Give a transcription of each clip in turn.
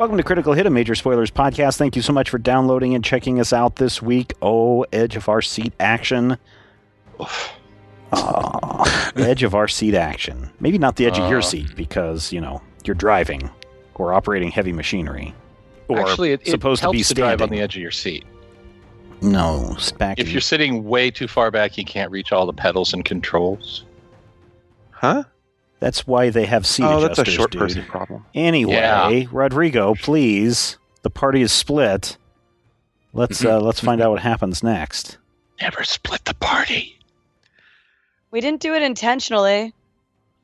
Welcome to Critical Hit, a Major Spoilers podcast. Thank you so much for downloading and checking us out this week. Oh, edge of our seat action. Edge of our seat action. Maybe not the edge of your seat because, you know, you're driving or operating heavy machinery. Or actually, it supposed helps to be to standing. drive on the edge of your seat. No, back If you're sitting way too far back, you can't reach all the pedals and controls. Huh? That's why they have seat adjusters, that's a short dude. person problem. Anyway, Yeah. Rodrigo, please. The party is split. Let's find out what happens next. Never split the party. We didn't do it intentionally.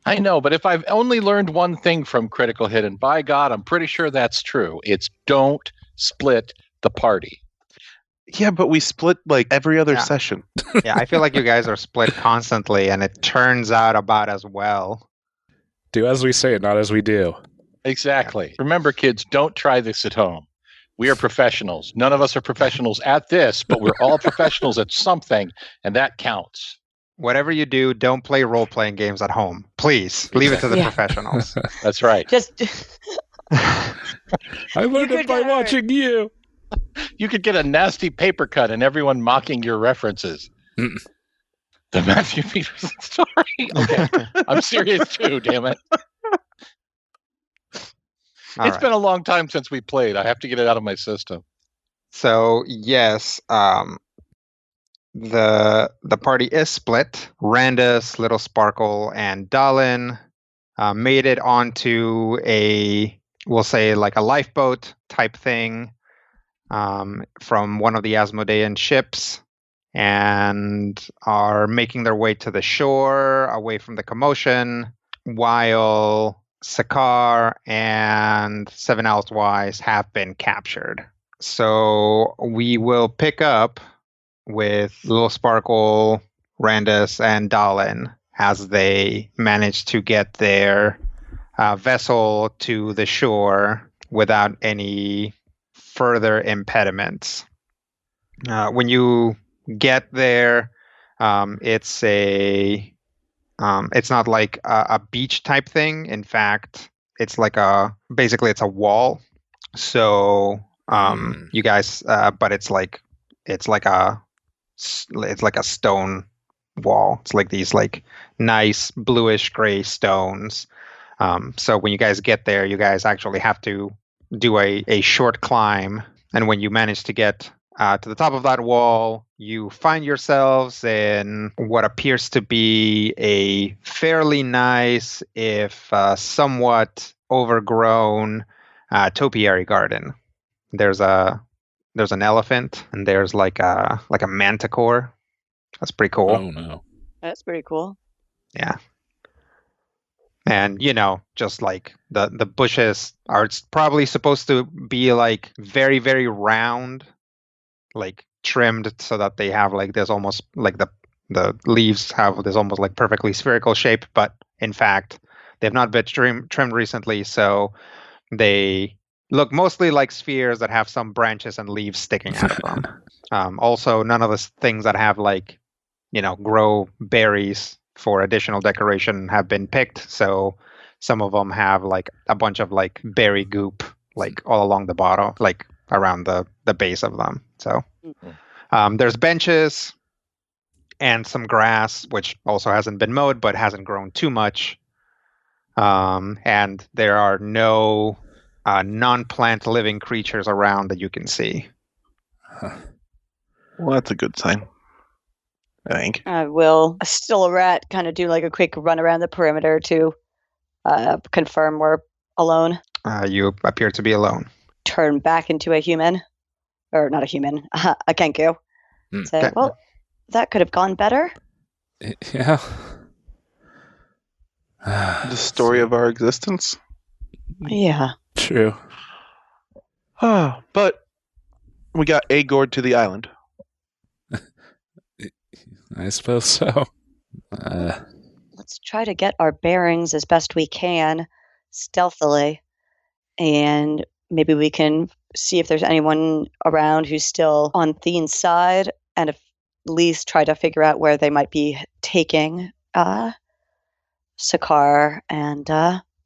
I know, but if I've only learned one thing from Critical Hit, and by God, I'm pretty sure that's true, it's don't split the party. Yeah, but we split like every other session. Yeah, I feel like you guys are split constantly, and it turns out about as well. Do as we say, not as we do. Exactly. Remember, kids, don't try this at home. We are professionals. None of us are professionals at this, but we're all professionals at something, and that counts. Whatever you do, don't play role-playing games at home. Please, leave it to the Yeah. professionals. That's right. Just I learned You it could by get watching you. You could get a nasty paper cut and everyone mocking your references. The Matthew Peterson story? Okay. I'm serious too, damn it. It's been a long time since we played. I have to get it out of my system. So, yes, the party is split. Randus, Little Sparkle, and Dalin made it onto we'll say like a lifeboat type thing from one of the Asmodean ships and are making their way to the shore away from the commotion while Sakar and Seven Elsewise have been captured. So we will pick up with Little Sparkle, Randus, and Dalin as they manage to get their vessel to the shore without any further impediments. When you get there, it's not like a beach type thing. In fact, it's like basically it's a wall. So you guys, but it's like a stone wall. It's like these like nice bluish gray stones. So when you guys get there, you guys actually have to do a short climb. And when you manage to get to the top of that wall, you find yourselves in what appears to be a fairly nice, if somewhat overgrown, topiary garden. There's an elephant, and there's like a manticore. That's pretty cool. Oh no. that's pretty cool. Yeah. And, just like the bushes are probably supposed to be like very, very round, like trimmed so that they have like this almost like the leaves have this almost like perfectly spherical shape. But in fact, they've not been trimmed recently. So they look mostly like spheres that have some branches and leaves sticking out of them. Also, none of the things that have like, grow berries for additional decoration have been picked. So some of them have like a bunch of like berry goop, like all along the bottom, like around the base of them. So there's benches and some grass, which also hasn't been mowed, but hasn't grown too much. And there are no non-plant living creatures around that you can see. Well, that's a good sign, I think. I will, still a rat, kind of do like a quick run around the perimeter to confirm we're alone. You appear to be alone. Turn back into a human. Or not a human, a Kenku. Say, Okay. well, that could have gone better. Yeah. The story of our existence. Yeah. True. But we got gored to the island. I suppose so. Let's try to get our bearings as best we can, stealthily. And maybe we can see if there's anyone around who's still on Thene's side, and at least try to figure out where they might be taking Sakar and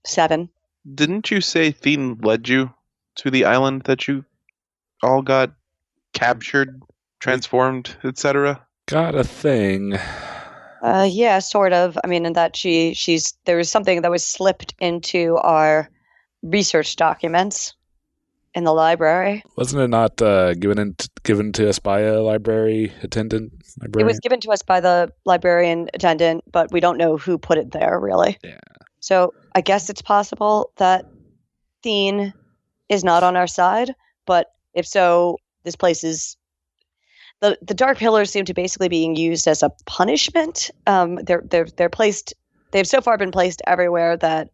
Seven. Didn't you say Thene led you to the island that you all got captured, transformed, etc.? Got a thing. Yeah, sort of. I mean, in that there was something that was slipped into our research documents in the library. Wasn't it not given to us by a library attendant? It was given to us by the librarian attendant, but we don't know who put it there, really. Yeah. So I guess it's possible that Thien is not on our side, but if so, this place is... The Dark Pillars seem to basically being used as a punishment. They're placed... They've so far been placed everywhere that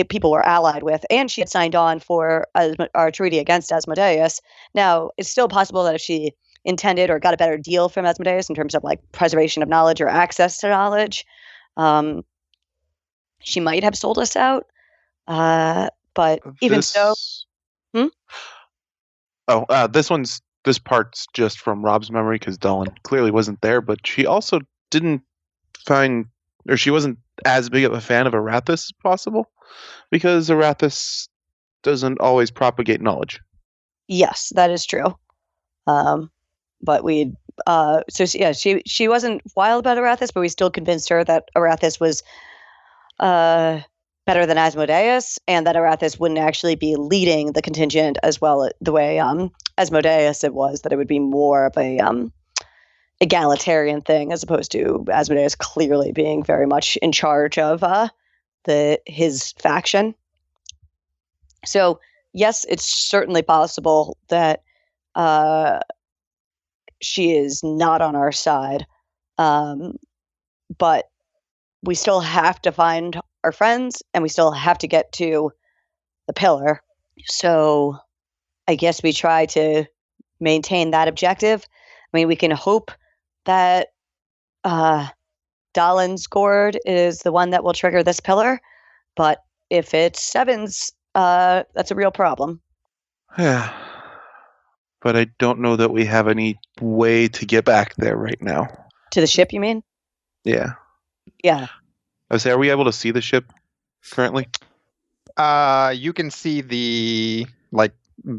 people were allied with, and she had signed on for our treaty against Asmodeus. Now, it's still possible that if she intended or got a better deal from Asmodeus in terms of like preservation of knowledge or access to knowledge, she might have sold us out. But even so... This part's just from Rob's memory because Dolan clearly wasn't there, but she also didn't find, or she wasn't as big of a fan of Arathis as possible, because Arathis doesn't always propagate knowledge. Yes, that is true. But she wasn't wild about Arathis, but we still convinced her that Arathis was better than Asmodeus, and that Arathis wouldn't actually be leading the contingent as well the way Asmodeus it was, that it would be more of a egalitarian thing as opposed to Asmodeus clearly being very much in charge of his faction. So yes, it's certainly possible that she is not on our side, but we still have to find our friends, and we still have to get to the pillar. So I guess we try to maintain that objective. I mean, we can hope that Dalin's gourd is the one that will trigger this pillar, but if it's Seven's, that's a real problem. Yeah. But I don't know that we have any way to get back there right now. To the ship, you mean? Yeah. Yeah. I say, are we able to see the ship currently? You can see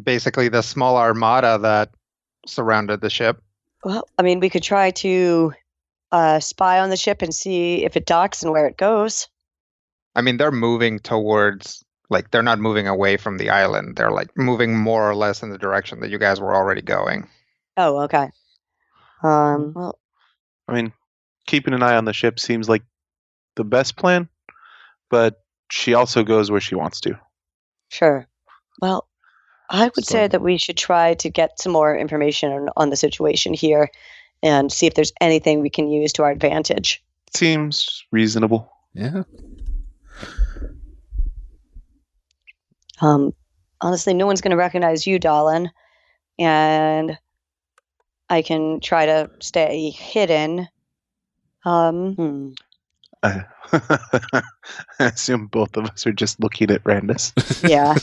basically the small armada that surrounded the ship. Well, I mean, we could try to spy on the ship and see if it docks and where it goes. I mean, they're moving towards, they're not moving away from the island. They're moving more or less in the direction that you guys were already going. Oh, okay. Well, I mean, keeping an eye on the ship seems like the best plan, but she also goes where she wants to. Sure. Well, I would say that we should try to get some more information on the situation here and see if there's anything we can use to our advantage. Seems reasonable. Yeah. Honestly, no one's going to recognize you, Dalin, and I can try to stay hidden. I assume both of us are just looking at Randus. Yeah.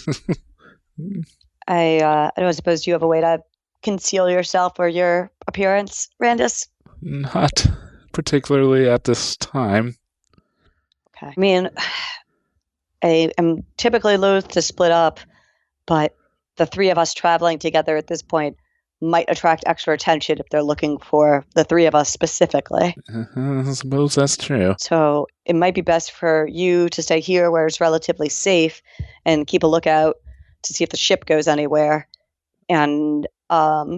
I don't suppose you have a way to conceal yourself or your appearance, Randus? Not particularly at this time. Okay. I mean, I am typically loath to split up, but the three of us traveling together at this point might attract extra attention if they're looking for the three of us specifically. I suppose that's true. So it might be best for you to stay here where it's relatively safe and keep a lookout to see if the ship goes anywhere. And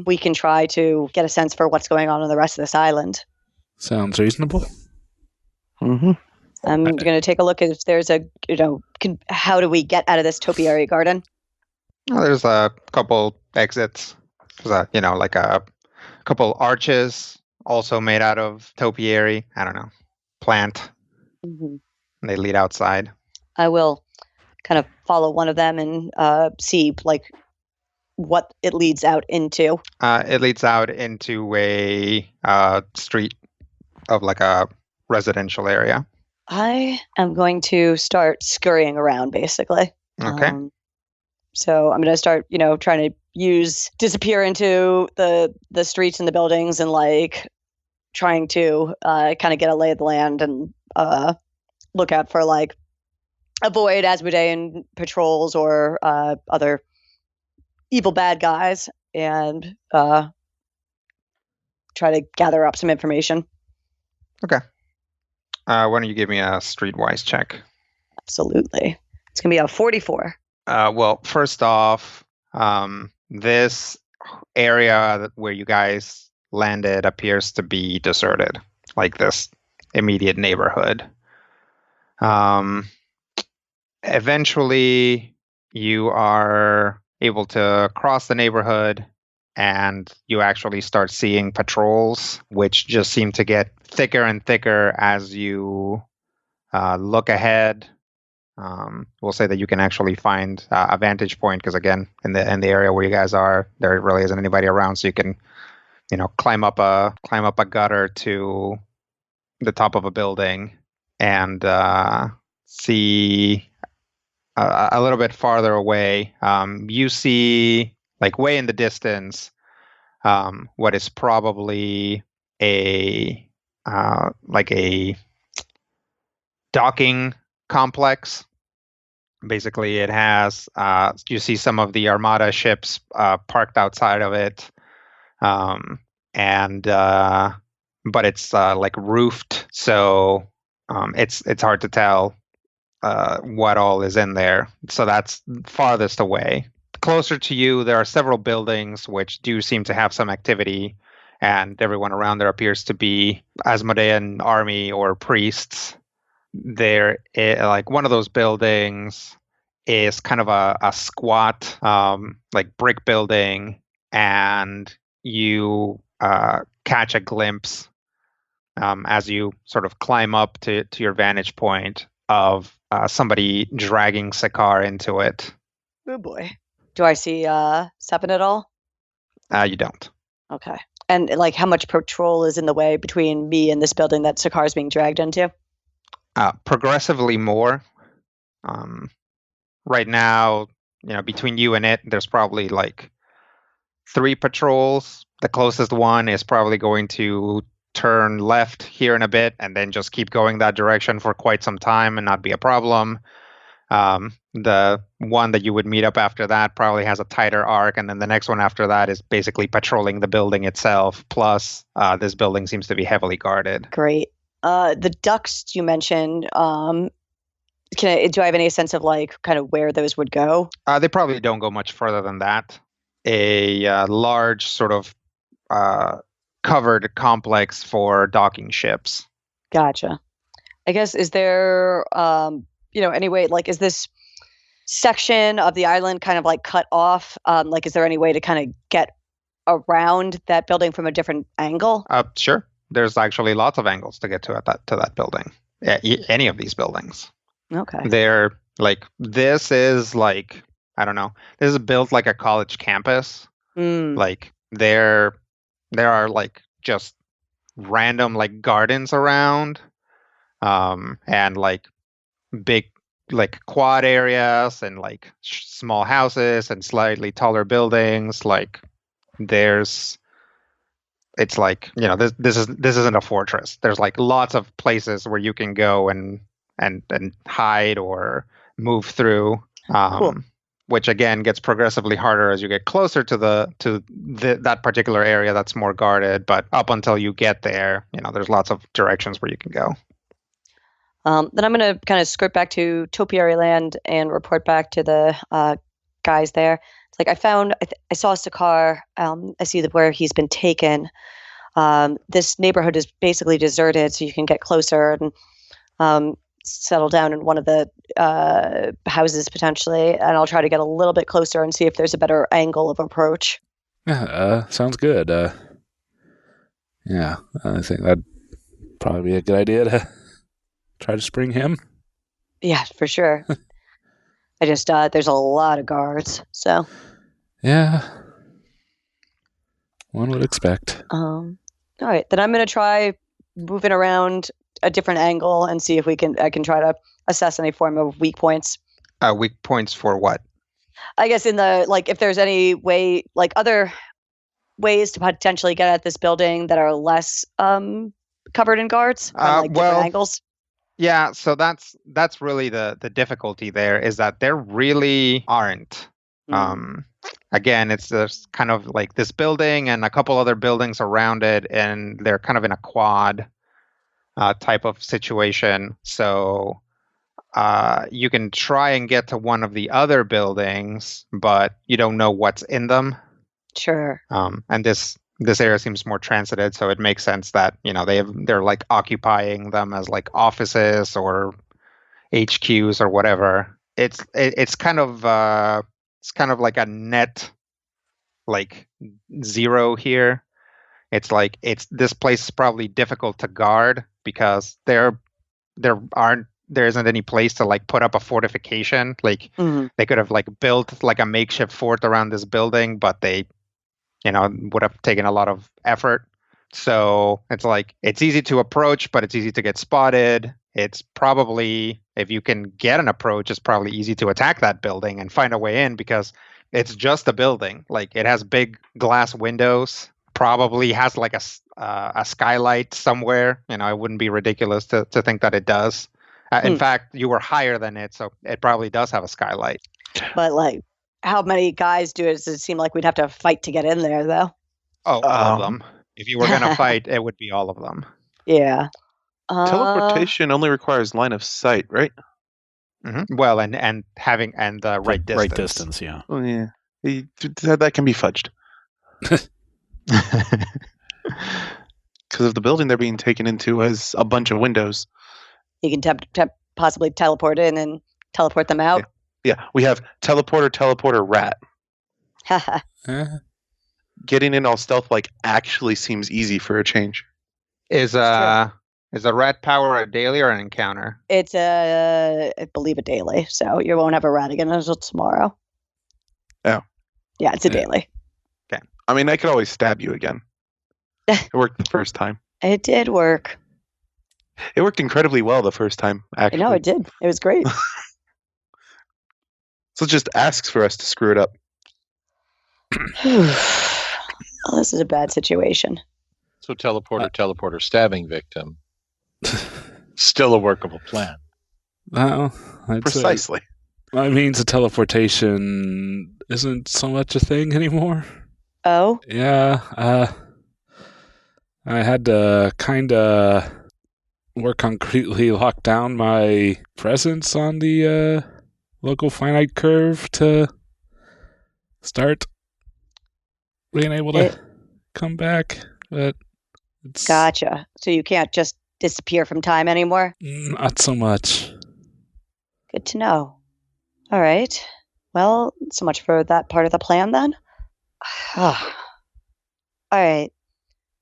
we can try to get a sense for what's going on the rest of this island. Sounds reasonable. Mm-hmm. I'm going to take a look if there's how do we get out of this topiary garden? Well, there's a couple exits. There's a couple arches also made out of topiary. I don't know, plant. Mm-hmm. And they lead outside. I will kind of follow one of them and see what it leads out into. It leads out into a street of a residential area. I am going to start scurrying around, basically. Okay. So I'm going to start, trying to disappear into the streets and the buildings and trying to kind of get a lay of the land and look out for avoid Asmodean patrols or other evil bad guys and try to gather up some information. Okay. Why don't you give me a streetwise check? Absolutely. It's going to be a 44. Well, first off, this area where you guys landed appears to be deserted, like this immediate neighborhood. Eventually, you are able to cross the neighborhood, and you actually start seeing patrols, which just seem to get thicker and thicker as you look ahead. We'll say that you can actually find a vantage point because, again, in the area where you guys are, there really isn't anybody around, so you can, climb up a gutter to the top of a building and see a little bit farther away. You see, like way in the distance, what is probably a docking complex. Basically, it has, you see some of the Armada ships parked outside of it, but it's like roofed, so it's hard to tell what all is in there. So that's farthest away. Closer to you, there are several buildings which do seem to have some activity, and everyone around there appears to be Asmodean army or priests. There, like one of those buildings is kind of a squat, like brick building, and you catch a glimpse as you sort of climb up to your vantage point of somebody dragging Sakar into it. Oh boy. Do I see Seven at all? You don't. Okay. And like how much patrol is in the way between me and this building that Sakar is being dragged into? Progressively more. Right now, between you and it, there's probably like 3 patrols. The closest one is probably going to turn left here in a bit and then just keep going that direction for quite some time and not be a problem. The one that you would meet up after that probably has a tighter arc, and then the next one after that is basically patrolling the building itself. Plus, this building seems to be heavily guarded. Great. The ducks you mentioned, do I have any sense of like kind of where those would go? They probably don't go much further than that. A large sort of covered complex for docking ships. Gotcha. I guess, is there, any way, like, is this section of the island kind of like cut off? Like, is there any way to kind of get around that building from a different angle? Sure. There's actually lots of angles to get to that building. Any of these buildings. Okay. They're like, this is like, I don't know. This is built like a college campus. Like there are like just random like gardens around, and like big like quad areas and like small houses and slightly taller buildings. Like it's like, this isn't a fortress. There's like lots of places where you can go and hide or move through. Cool. Which again gets progressively harder as you get closer to that particular area that's more guarded. But up until you get there, there's lots of directions where you can go. Then I'm going to kind of skirt back to Topiary Land and report back to the guys there. It's like I saw Sakar. I see where he's been taken. This neighborhood is basically deserted, so you can get closer and settle down in one of the houses potentially, and I'll try to get a little bit closer and see if there's a better angle of approach. Yeah, sounds good. Yeah, I think that'd probably be a good idea to try to spring him. Yeah, for sure. I just there's a lot of guards, so yeah, one would expect. All right, then I'm gonna try moving around a different angle and see if I can try to assess any form of weak points. Weak points for what? I guess in the, like, if there's any way, like other ways to potentially get at this building that are less covered in guards from different angles. Yeah, so that's really the difficulty there, is that there really aren't. Again, it's just kind of like this building and a couple other buildings around it, and they're kind of in a quad type of situation. So you can try and get to one of the other buildings, but you don't know what's in them. Sure. And this area seems more transited, so it makes sense that they're like occupying them as like offices or HQs or whatever. It's kind of like a net like zero here. It's like this place is probably difficult to guard because there isn't any place to like put up a fortification. Like they could have like built like a makeshift fort around this building, but they would have taken a lot of effort. So it's like it's easy to approach, but it's easy to get spotted. It's probably, if you can get an approach, it's probably easy to attack that building and find a way in because it's just a building. Like it has big glass windows, probably has like a skylight somewhere. It wouldn't be ridiculous to think that it does. In fact, you were higher than it, so it probably does have a skylight. But like, how many guys do it? Does it seem like we'd have to fight to get in there, though? Oh, all of them. If you were going to fight, it would be all of them. Yeah. Teleportation only requires line of sight, right? Mm-hmm. Well, and the right distance. Right distance, yeah. Oh, yeah. That can be fudged. Because if the building they're being taken into has a bunch of windows. You can possibly teleport in and teleport them out. Yeah, we have teleporter, rat. Getting in all stealth actually seems easy for a change. Is a rat power a daily or an encounter? It's I believe a daily, so you won't have a rat again until tomorrow. Oh. Yeah, it's a daily. Okay. I mean, I could always stab you again. It worked the first time. It did work. It worked incredibly well the first time, actually. I know, it did. It was great. So it just asks for us to screw it up. Well, this is a bad situation. So teleporter, stabbing victim. Still a workable plan. Well, Precisely. That means the teleportation isn't so much a thing anymore. Oh? Yeah, I had to kind of more concretely lock down my presence on the local finite curve to start being able to come back, but it's... Gotcha. So you can't just disappear from time anymore? Not so much. Good to know. All right. Well, so much for that part of the plan then. All right.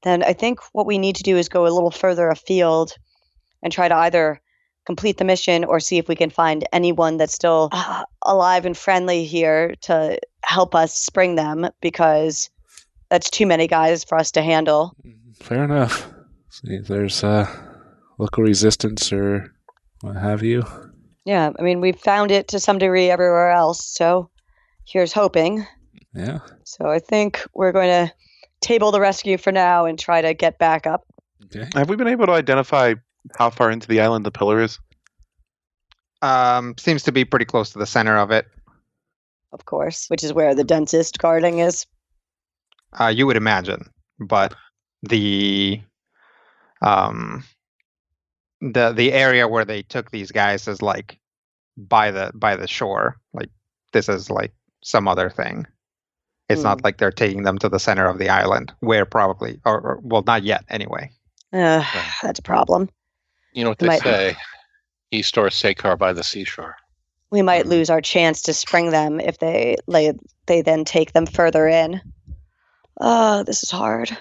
Then I think what we need to do is go a little further afield and try to either complete the mission or see if we can find anyone that's still alive and friendly here to help us spring them, because that's too many guys for us to handle. Fair enough. See if there's local resistance or what have you. Yeah, I mean, we've found it to some degree everywhere else, so here's hoping. Yeah. So I think we're going to table the rescue for now and try to get back up. Okay. Have we been able to identify how far into the island the pillar is? Seems to be pretty close to the center of it. Of course, which is where the dentist guarding is. You would imagine, but the area where they took these guys is like by the shore. Like this is like some other thing. It's not like they're taking them to the center of the island, where probably, or well, not yet anyway. That's a problem. You know what they say? East or Sekar by the seashore. We might lose our chance to spring them if they then take them further in. This is hard.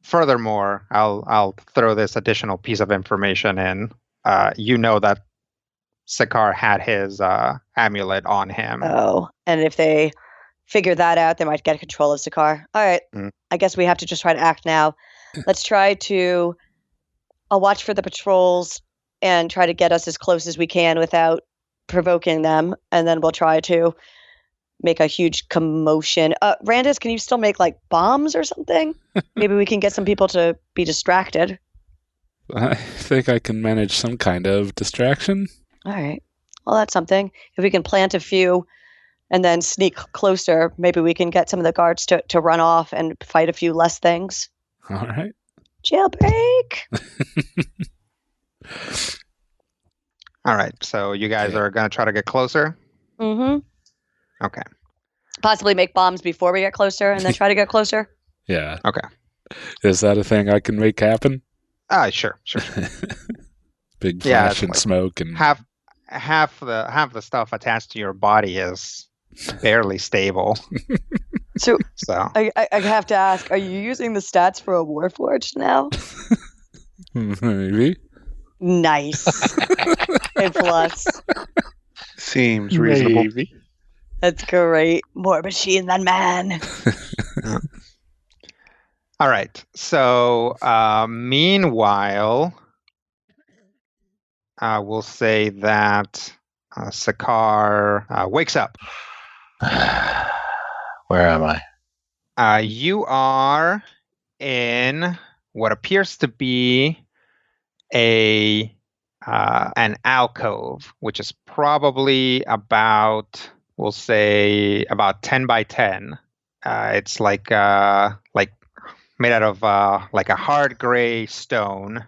Furthermore, I'll throw this additional piece of information in. You know that Sekar had his amulet on him. Oh, and if they figure that out, they might get control of Sekar. All right, I guess we have to just try to act now. Let's try to... I'll watch for the patrols and try to get us as close as we can without provoking them, and then we'll try to make a huge commotion. Randus, can you still make like bombs or something? Maybe we can get some people to be distracted. I think I can manage some kind of distraction. All right. Well, that's something. If we can plant a few and then sneak closer. Maybe we can get some of the guards to run off and fight a few less things. All right. Jailbreak! All right. So you guys are going to try to get closer? Mm-hmm. Okay. Possibly make bombs before we get closer and then try to get closer? Yeah. Okay. Is that a thing I can make happen? Sure. Big Yeah, flash it's and like smoke and half the stuff attached to your body is barely stable. So I I have to ask, are you using the stats for a Warforged now? maybe. Nice. A plus. Seems reasonable. Maybe. That's great. More machine than man. All right. So meanwhile, we'll say that Sakar wakes up. Where am I? You are in what appears to be an alcove, which is probably about, we'll say, about 10 by 10. It's like made out of like a hard gray stone.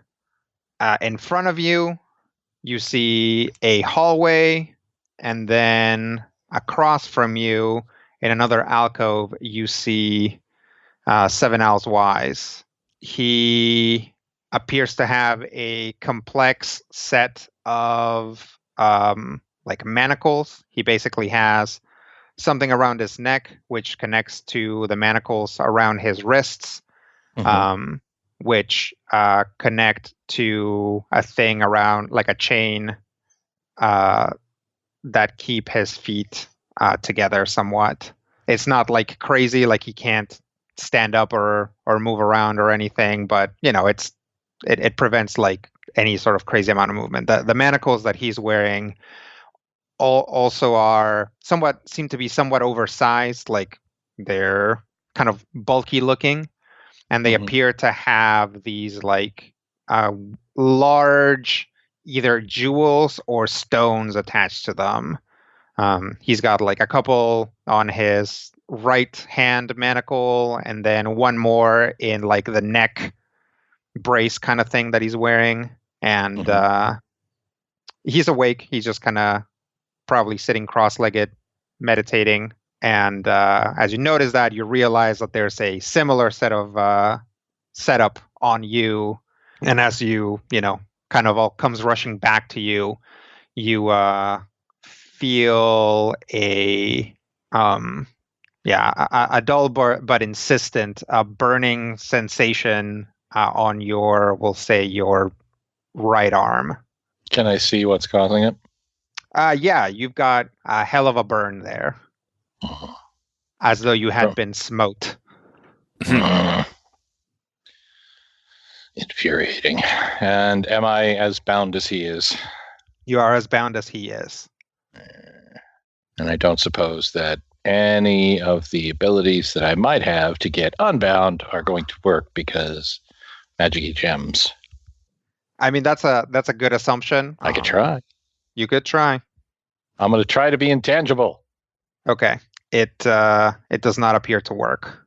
In front of you, you see a hallway, and then across from you, in another alcove, you see Seven Owls Wise. He appears to have a complex set of like manacles. He basically has something around his neck, which connects to the manacles around his wrists, which connect to a thing around like a chain that keep his feet together somewhat. It's not like crazy, like he can't stand up or move around or anything, but it prevents like any sort of crazy amount of movement. The manacles that he's wearing also seem to be somewhat oversized, like they're kind of bulky looking, and they appear to have these like large either jewels or stones attached to them. He's got like a couple on his right hand manacle, and then one more in like the neck brace kind of thing that he's wearing. And he's awake. He's just kind of probably sitting cross-legged, meditating. And as you notice that, you realize that there's a similar set of setup on you. And as you kind of all comes rushing back to you, you feel a dull but insistent burning sensation on your, we'll say, your right arm. Can I see what's causing it? Yeah, you've got a hell of a burn there, as though you had been smoked. Infuriating. And am I as bound as he is? You are as bound as he is. And I don't suppose that any of the abilities that I might have to get unbound are going to work because magic gems. I mean, that's a good assumption. I could try. You could try. I'm going to try to be intangible. Okay. It does not appear to work.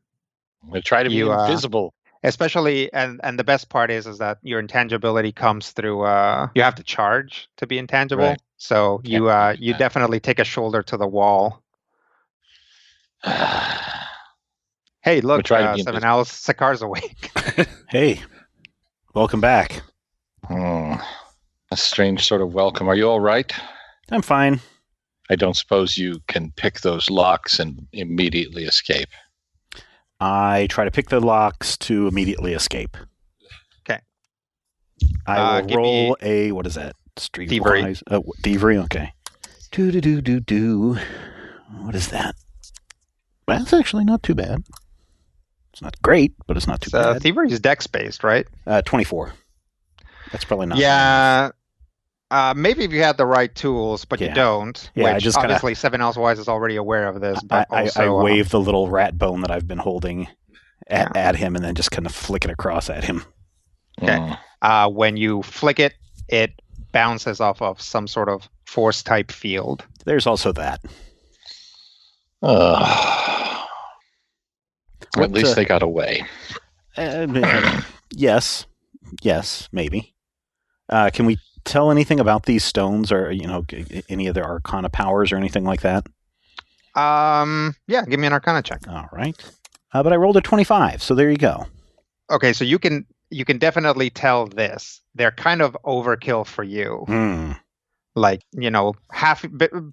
I'm going to try to be invisible. Especially, and the best part is that your intangibility comes through. You have to charge to be intangible, right. So you definitely take a shoulder to the wall. Hey, look, 7 hours. Sakar's awake. Hey, welcome back. A strange sort of welcome. Are you all right? I'm fine. I don't suppose you can pick those locks and immediately escape. I try to pick the locks to immediately escape. Okay. I will roll a, what is that? Thievery. Thievery, okay. Do. What is that? That's actually not too bad. It's not great, but it's not too bad. Thievery is dex-based, right? 24. That's probably not. Yeah. Maybe if you had the right tools, but you don't. Yeah, which obviously 7 Else Wise is already aware of this. But I wave the little rat bone that I've been holding at him, and then just kind of flick it across at him. Okay. When you flick it, it bounces off of some sort of force type field. There's also that. At least they got away. Yes, maybe. Can we tell anything about these stones, or any of their arcana powers or anything like that? Yeah, give me an Arcana check. All right. But I rolled a 25, so there you go. Okay, so you can definitely tell this. They're kind of overkill for you. Like,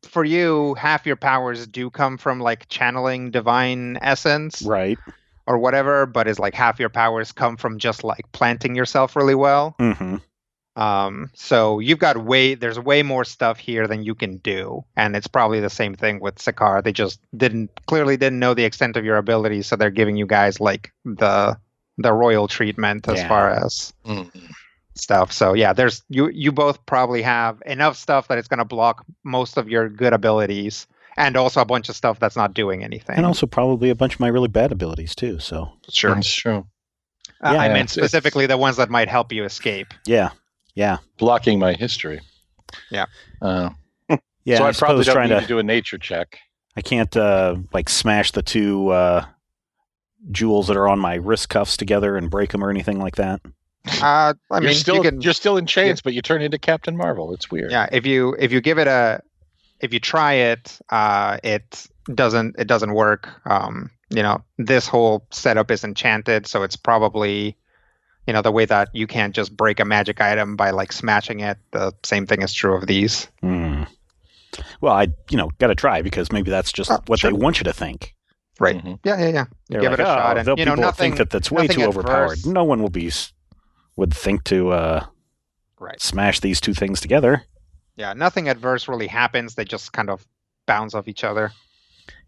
for you, half your powers do come from like channeling divine essence, right, or whatever. But it's like half your powers come from just like planting yourself really well. So you've got there's way more stuff here than you can do, and it's probably the same thing with Sakar. They just clearly didn't know the extent of your abilities, so they're giving you guys like the royal treatment as far as stuff. So yeah, there's you both probably have enough stuff that it's going to block most of your good abilities, and also a bunch of stuff that's not doing anything, and also probably a bunch of my really bad abilities too. So sure, that's true. I meant specifically the ones that might help you escape. Yeah. Blocking my history. Yeah. So I probably don't need to do a nature check. I can't like smash the two jewels that are on my wrist cuffs together and break them or anything like that. I mean, you're still in chains, but you turn into Captain Marvel. It's weird. Yeah, if you try it, it doesn't work. This whole setup is enchanted, so it's probably the way that you can't just break a magic item by like smashing it. The same thing is true of these. Well, I got to try, because maybe that's just what they want you to think. Right. Yeah. Give it a shot, and people will think that's way too overpowered. No one would think to smash these two things together. Yeah, nothing adverse really happens. They just kind of bounce off each other.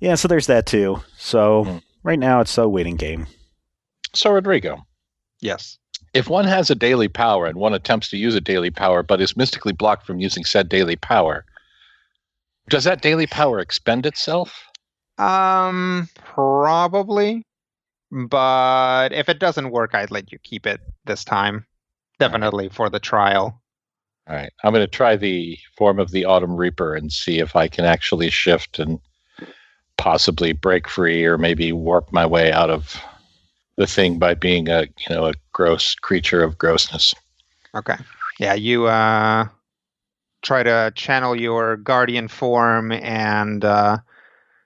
Yeah, so there's that too. So right now it's a waiting game. So Rodrigo. Yes. If one has a daily power and one attempts to use a daily power but is mystically blocked from using said daily power, does that daily power expend itself? Probably. But if it doesn't work, I'd let you keep it this time. Definitely for the trial. All right. I'm going to try the form of the Autumn Reaper and see if I can actually shift and possibly break free, or maybe warp my way out of the thing by being a gross creature of grossness. Okay. Yeah, you try to channel your guardian form, and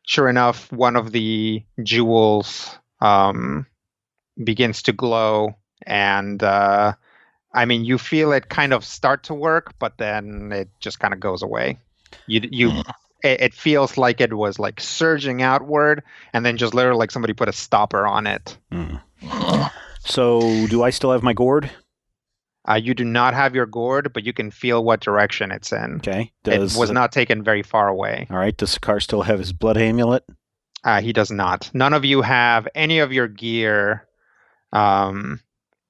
sure enough, one of the jewels begins to glow, and you feel it kind of start to work, but then it just kind of goes away. It feels like it was like surging outward, and then just literally like somebody put a stopper on it. So do I still have my gourd? You do not have your gourd, but you can feel what direction it's in. Okay. It was not taken very far away. All right. Does Sakar still have his blood amulet? He does not. None of you have any of your gear,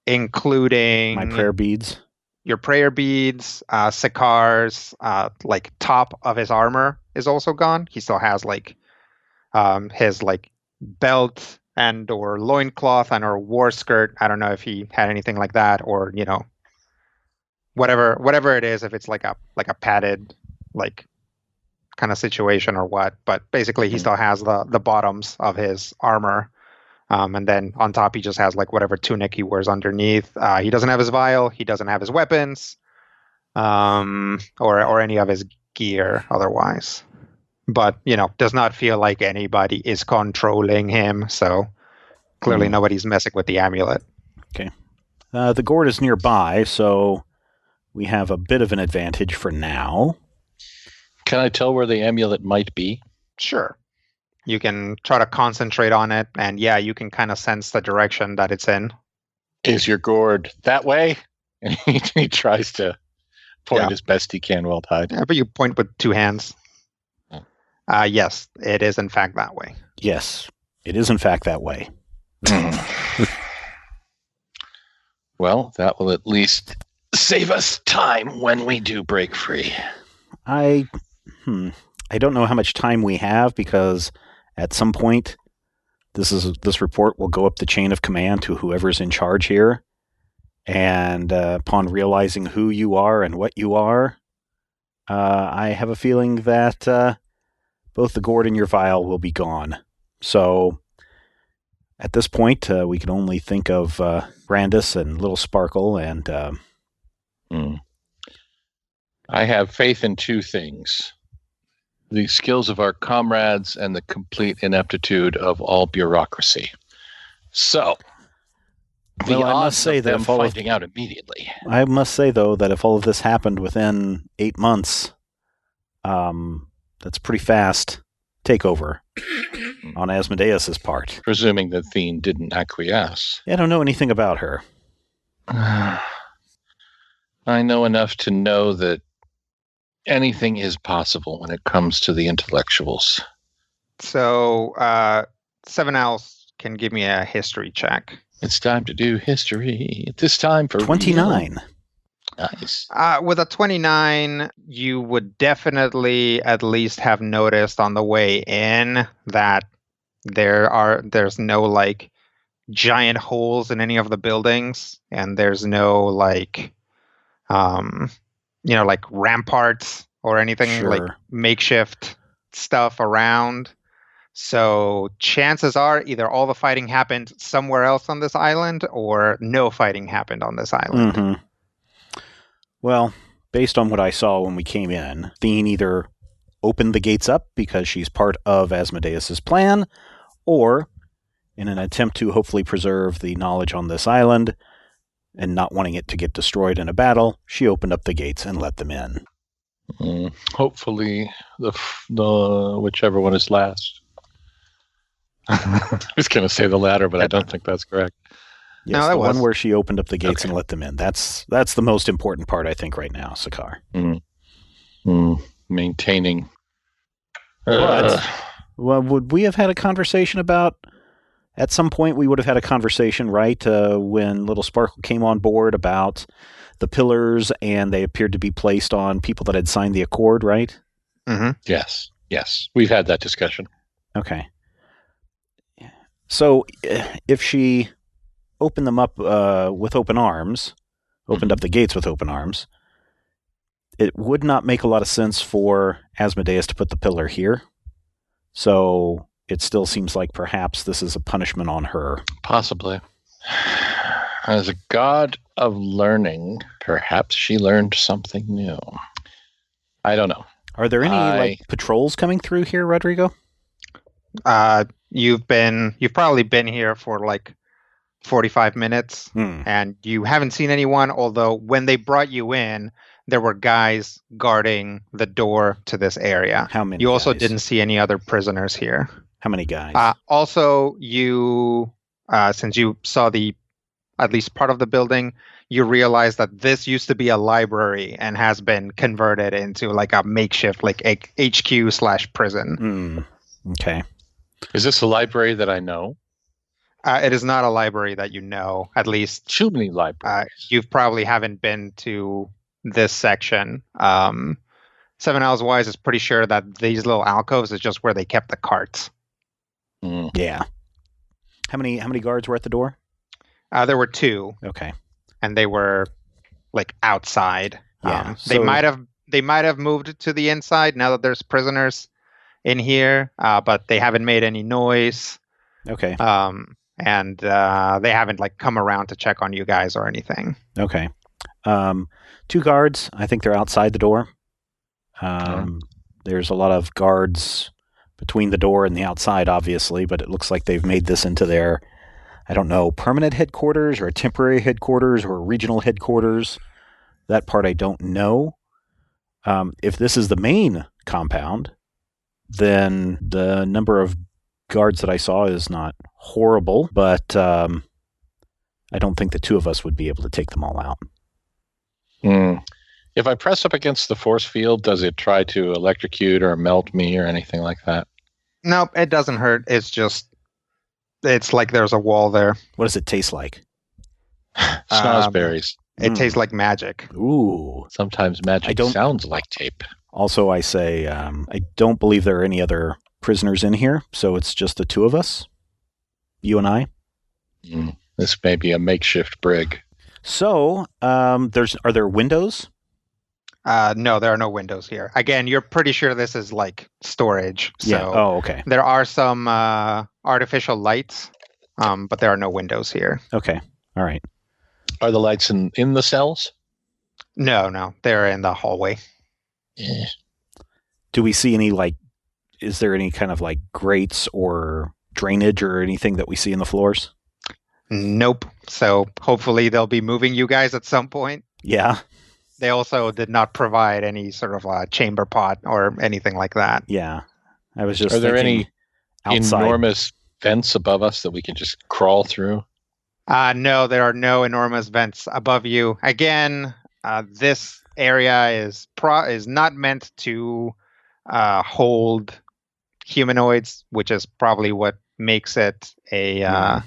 including my prayer beads. Your prayer beads, Sakar's like top of his armor is also gone. He still has like his like belt and or loincloth and or war skirt. I don't know if he had anything like that, or whatever it is, if it's like a padded like kind of situation or what. But basically he still has the bottoms of his armor. And then on top, he just has like whatever tunic he wears underneath. He doesn't have his vial. He doesn't have his weapons, or any of his gear otherwise. But does not feel like anybody is controlling him. So clearly, nobody's messing with the amulet. Okay, the gourd is nearby, so we have a bit of an advantage for now. Can I tell where the amulet might be? Sure. You can try to concentrate on it, and yeah, you can kind of sense the direction that it's in. Is your gourd that way? And he tries to point as best he can while tied. Yeah, but you point with two hands. Yes, it is in fact that way. Yes, it is in fact that way. Well, that will at least save us time when we do break free. I don't know how much time we have, because at some point, this report will go up the chain of command to whoever's in charge here, and upon realizing who you are and what you are, I have a feeling that both the gourd and your vial will be gone. So at this point, we can only think of Brandis and Little Sparkle and... I have faith in two things. The skills of our comrades and the complete ineptitude of all bureaucracy. So, the Well, I odds must say of that them if all of- finding out immediately. I must say, though, that if all of this happened within 8 months, that's pretty fast takeover on Asmodeus's part. Presuming that Thene didn't acquiesce. I don't know anything about her. I know enough to know that anything is possible when it comes to the intellectuals. So, Seven Owls can give me a history check. It's time to do history. This time for 29. real. Nice. With a 29, you would definitely at least have noticed on the way in that there's no like giant holes in any of the buildings, and there's no like like ramparts or anything like Sure. makeshift stuff around. So chances are either all the fighting happened somewhere else on this island or no fighting happened on this island. Mm-hmm. Well, based on what I saw when we came in, Thene either opened the gates up because she's part of Asmodeus's plan, or in an attempt to hopefully preserve the knowledge on this island and not wanting it to get destroyed in a battle, she opened up the gates and let them in. Hopefully, the whichever one is last. I was going to say the latter, but I don't think that's correct. Yes, No, that the was. one where she opened up the gates Okay. and let them in. That's the most important part, I think, right now, Sakar. Maintaining. But- Well, would we have had a conversation about... At some point, we would have had a conversation, right, when Little Sparkle came on board about the pillars, and they appeared to be placed on people that had signed the accord, right? Mm-hmm. Yes. We've had that discussion. Okay. So, if she opened them up with open arms, opened up the gates with open arms, it would not make a lot of sense for Asmodeus to put the pillar here. So, it still seems like perhaps this is a punishment on her. Possibly. As a god of learning, perhaps she learned something new. I don't know. Are there any patrols coming through here, Rodrigo? You've probably been here for like 45 minutes and you haven't seen anyone, although when they brought you in, there were guys guarding the door to this area. How many You also guys? didn't see any other prisoners here. How many guys? Also, you, since you saw at least part of the building, you realize that this used to be a library and has been converted into like a makeshift like HQ/prison. Okay. Is this a library that I know? It is not a library that you know. At least Too many libraries. you probably haven't been to this section. Seven Owls Wise is pretty sure that these little alcoves is just where they kept the carts. Yeah. How many guards were at the door? There were two, Okay. and they were like outside. Yeah, They so- might have moved to the inside now that there's prisoners in here, but they haven't made any noise. Okay. And they haven't like come around to check on you guys or anything. Okay. Two guards. I think they're outside the door. There's a lot of guards between the door and the outside, obviously, but it looks like they've made this into their, I don't know, permanent headquarters or a temporary headquarters or a regional headquarters. That part I don't know. If this is the main compound, then the number of guards that I saw is not horrible, but I don't think the two of us would be able to take them all out. If I press up against the force field, does it try to electrocute or melt me or anything like that? Nope, it doesn't hurt. It's like there's a wall there. What does it taste like? Snozberries. It tastes like magic. Ooh. Sometimes magic sounds like tape. Also, I say, I don't believe there are any other prisoners in here, so it's just the two of us. You and I. This may be a makeshift brig. So, are there windows? No, there are no windows here. Again, you're pretty sure this is like storage. So Yeah. Oh, okay. there are some artificial lights, but there are no windows here. Okay. All right. Are the lights in the cells? No, they're in the hallway. Yeah. Do we see any, like, is there any kind of like grates or drainage or anything that we see in the floors? Nope. So hopefully they'll be moving you guys at some point. Yeah. They also did not provide any sort of chamber pot or anything like that. Yeah. I was just Are there thinking any outside. enormous vents above us that we can just crawl through? No, there are no enormous vents above you. Again, this area is not meant to hold humanoids, which is probably what makes it a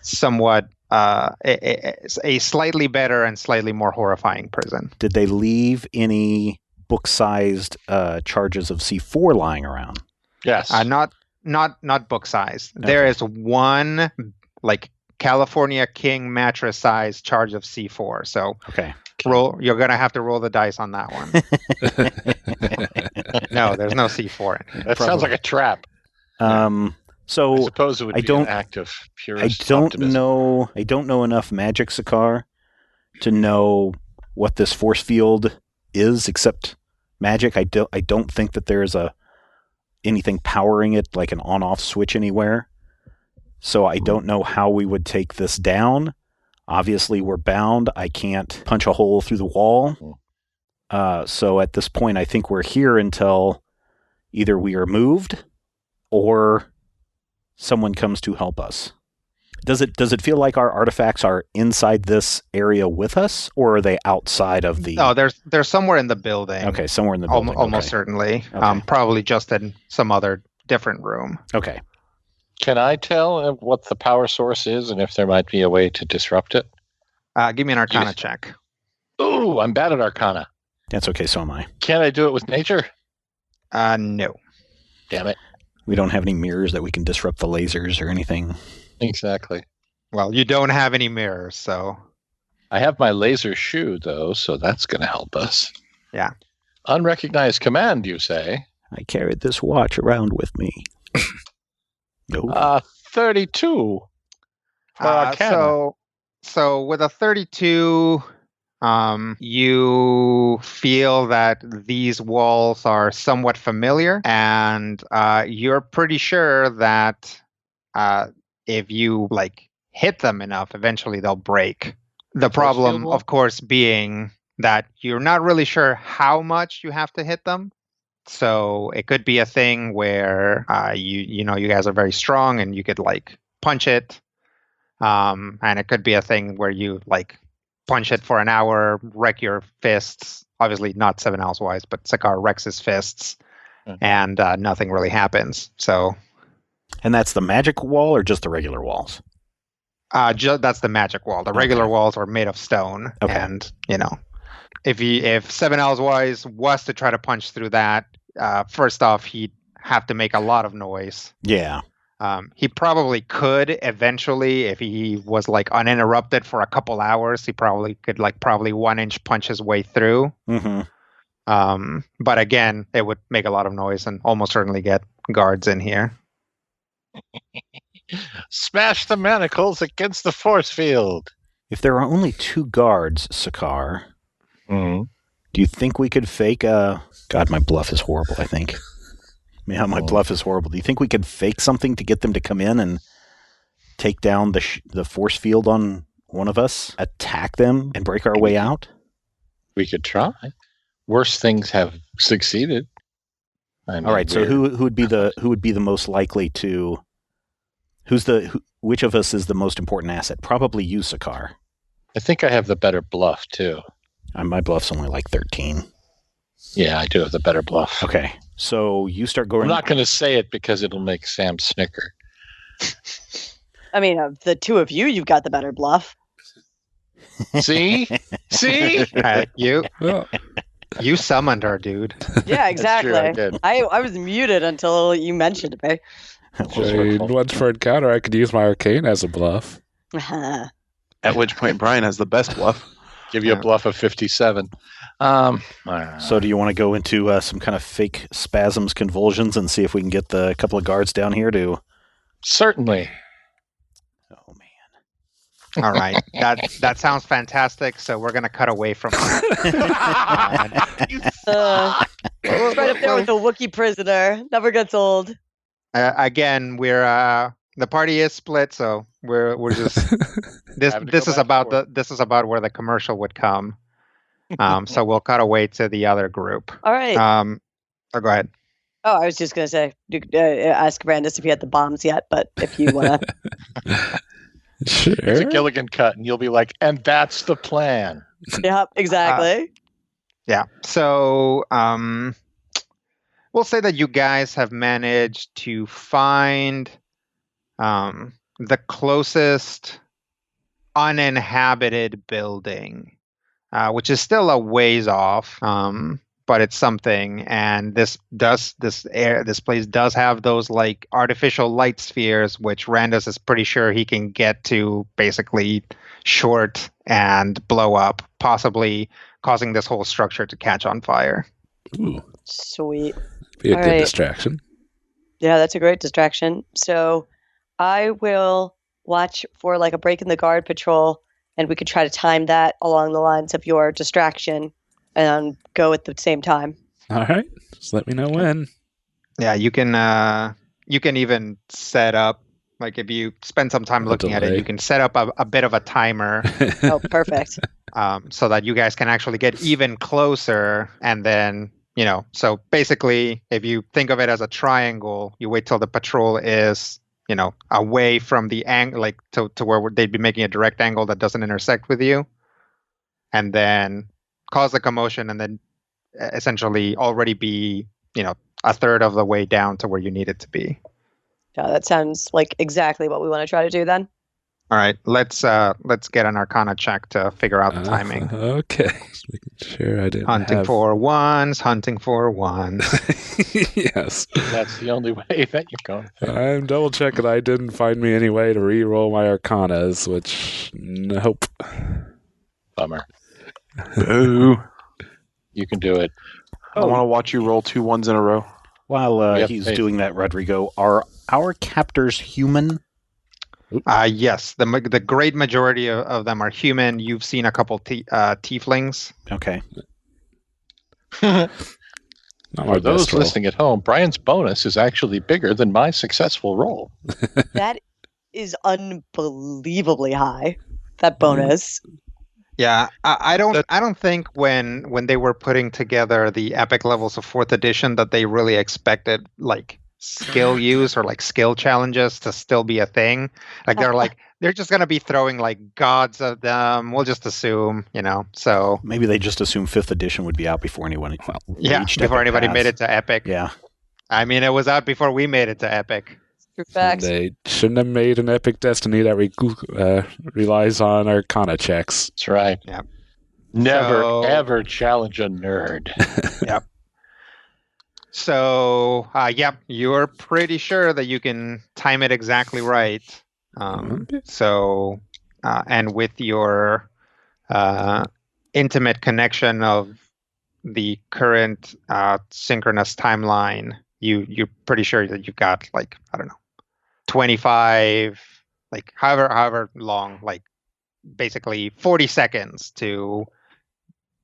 somewhat a slightly better and slightly more horrifying prison. Did they leave any book-sized charges of C4 lying around? Yes. Not book size. Okay. There is one like California King mattress size charge of C4. So okay. You're gonna have to roll the dice on that one. No, there's no C4 in it. That sounds like a trap. So I suppose it would be an act of purest optimism. I don't know enough magic, Sakar, to know what this force field is, except magic. I don't think that there is anything powering it, like an on-off switch anywhere. So I don't know how we would take this down. Obviously, we're bound. I can't punch a hole through the wall. So at this point, I think we're here until either we are moved or someone comes to help us. Does it feel like our artifacts are inside this area with us, or are they outside of the... No, they're somewhere in the building. Okay, somewhere in the building. Almost okay. Certainly. Okay. Probably just in some other different room. Okay. Can I tell what the power source is and if there might be a way to disrupt it? Give me an Arcana check. Ooh, I'm bad at Arcana. That's okay, so am I. Can't I do it with nature? No. Damn it. We don't have any mirrors that we can disrupt the lasers or anything. Exactly. Well, you don't have any mirrors, so... I have my laser shoe, though, so that's going to help us. Yeah. Unrecognized command, you say? I carried this watch around with me. No. 32. So with a 32, you feel that these walls are somewhat familiar, and you're pretty sure that if you hit them enough, eventually they'll break. The problem, of course, being that you're not really sure how much you have to hit them. So it could be a thing where you guys are very strong and you could punch it, and it could be a thing where you punch it for an hour, wreck your fists. Obviously not 7 Owls wise, but Sakar wrecks his fists, and nothing really happens. So, and that's the magic wall or just the regular walls? That's the magic wall. The regular walls are made of stone, and if 7 Owls wise was to try to punch through that, first off, he'd have to make a lot of noise. Yeah. He probably could eventually, if he was uninterrupted for a couple hours, he probably could 1-inch punch his way through. Mm-hmm. But again, it would make a lot of noise and almost certainly get guards in here. Smash the manacles against the force field. If there are only 2 guards, Sakar, do you think we could fake God, my bluff is horrible, I think. Yeah, my bluff is horrible. Do you think we could fake something to get them to come in and take down the force field on one of us, attack them, and break our way out? We could try. Worse things have succeeded. All right. So who would be the most likely to? Which of us is the most important asset? Probably you, Sakar. I think I have the better bluff too. My bluff's only 13. Yeah, I do have the better bluff. Okay. So you start going... I'm not going to say it because it'll make Sam snicker. I mean, of the two of you, you've got the better bluff. See? See? You summoned her, dude. Yeah, exactly. That's true, I was muted until you mentioned me. Once for encounter, I could use my arcane as a bluff. At which point, Brian has the best bluff. Give you a Yeah. bluff of 57. So do you want to go into some kind of fake spasms, convulsions, and see if we can get the couple of guards down here to... Certainly. Oh, man. All right. That sounds fantastic. So we're gonna cut away from that. It's right up there with the Wookiee prisoner. Never gets old. Again, we're the party is split, so we're just this Having to this go is back and about forth. this is about where the commercial would come. So we'll cut away to the other group. All right. Oh, go ahead. Oh, I was just going to say, you could, ask Brandis if he had the bombs yet, but if you want to. Sure. It's a Gilligan cut, and you'll be like, and that's the plan. Yep, exactly. Yeah. So we'll say that you guys have managed to find the closest uninhabited building, which is still a ways off, but it's something. And this place does have those like artificial light spheres, which Randus is pretty sure he can get to basically short and blow up, possibly causing this whole structure to catch on fire. Ooh, Sweet. be a All good right. distraction. Yeah, that's a great distraction. So I will watch for like a break in the guard patrol, and we could try to time that along the lines of your distraction and go at the same time. All right. Just let me know when. Yeah, you can even set up, like if you spend some time A looking at it, delay. you can set up a bit of a timer Oh, perfect. so that you guys can actually get even closer. And then, so basically, if you think of it as a triangle, you wait till the patrol is, away from the angle, like to where they'd be making a direct angle that doesn't intersect with you. And then cause the commotion and then essentially already be, a third of the way down to where you need it to be. Yeah, that sounds like exactly what we want to try to do then. All right, let's get an Arcana check to figure out the timing. Okay. Just making sure I didn't Hunting have... for ones. Yes. That's the only way that you're going. I'm double checking I didn't find me any way to re-roll my Arcanas, which, nope. Bummer. Boo. You can do it. I want to watch you roll 2 1s in a row. While Yep, he's hey. doing that, Rodrigo, are our captors human? Yes, the great majority of them are human. You've seen a couple tieflings. Okay. Not my For those best roll. listening at home, Brian's bonus is actually bigger than my successful roll. That is unbelievably high. That bonus. Yeah, I don't think when they were putting together the epic levels of 4th edition that they really expected like skill use or like skill challenges to still be a thing. Like they're just gonna be throwing like gods of them. We'll just assume, So Maybe they just assumed 5th edition would be out before anyone reached before Epic anybody Pass. made it to epic. Yeah. I mean, it was out before we made it to epic. True And facts. they shouldn't have made an epic destiny that relies on Arcana checks. That's right. Yep. Never, So- ever challenge a nerd. Yep. So, you're pretty sure that you can time it exactly right. So, and with your intimate connection of the current synchronous timeline, you're pretty sure that you've got like, I don't know, 25, like however long, like basically 40 seconds to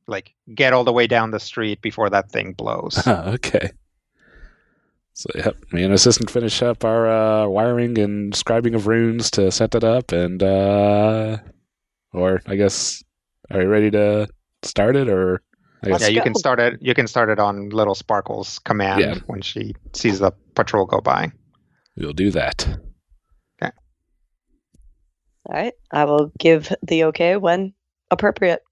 like get all the way down the street before that thing blows. Okay. So, yep, me and assistant finish up our wiring and scribing of runes to set that up, and or I guess, are you ready to start it, or I guess Yeah, you go. can start it. You can start it on Little Sparkle's command Yeah. when she sees the patrol go by. we'll do that. All right. I will give the okay when appropriate.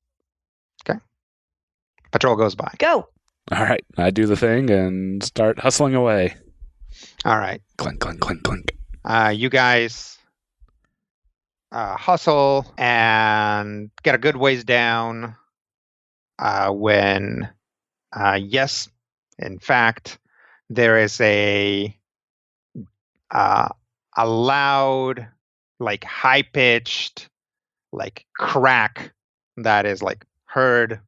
Patrol goes by. Go. All right, I do the thing and start hustling away. All right. Clink, clink, clink, clink. You guys hustle and get a good ways down when, yes, in fact, there is a loud, like high-pitched, like crack that is like heard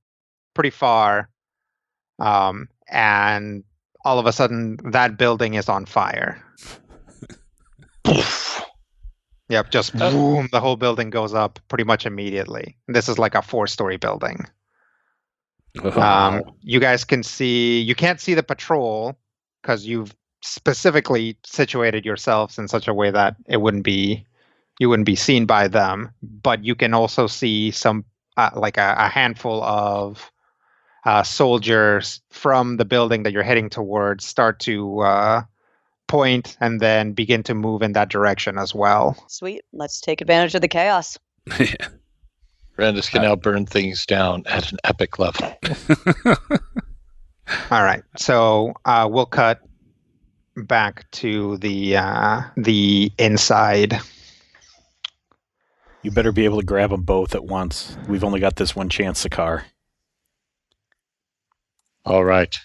pretty far, and all of a sudden that building is on fire. Yep, just boom, the whole building goes up pretty much immediately. This is like a 4-story building. You guys can see, you can't see the patrol because you've specifically situated yourselves in such a way that you wouldn't be seen by them, but you can also see some like a handful of soldiers from the building that you're heading towards start to point and then begin to move in that direction as well. Sweet. Let's take advantage of the chaos. Brandis can now burn things down at an epic level. All right, so we'll cut back to the inside. You better be able to grab them both at once. We've only got this one chance, Sakar. All right.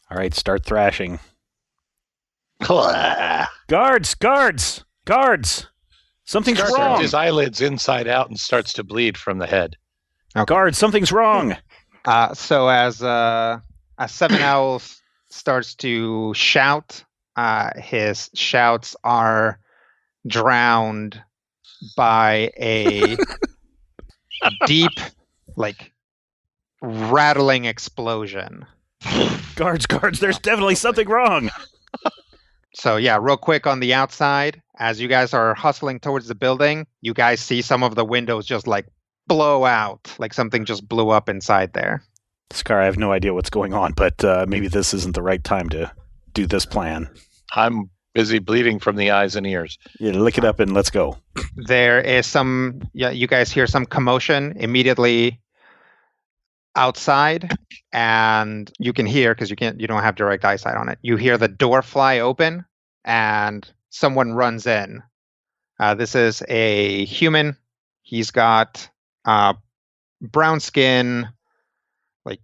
All right, start thrashing. Scar Guards! Guards! Guards! Something's turns wrong! his eyelids inside out and starts to bleed from the head. Okay. Guards, something's wrong! So as Seven Owls starts to shout, his shouts are drowned by a deep, like, rattling explosion. Guards, guards, there's definitely something wrong! So yeah, real quick on the outside, as you guys are hustling towards the building, you guys see some of the windows just like blow out, like something just blew up inside there. Scar, I have no idea what's going on, but maybe this isn't the right time to do this plan. I'm busy bleeding from the eyes and ears. Yeah, lick it up and let's go. There is some, you guys hear some commotion immediately outside, and you can hear, because you don't have direct eyesight on it, you hear the door fly open and someone runs in. This is a human. He's got brown skin, like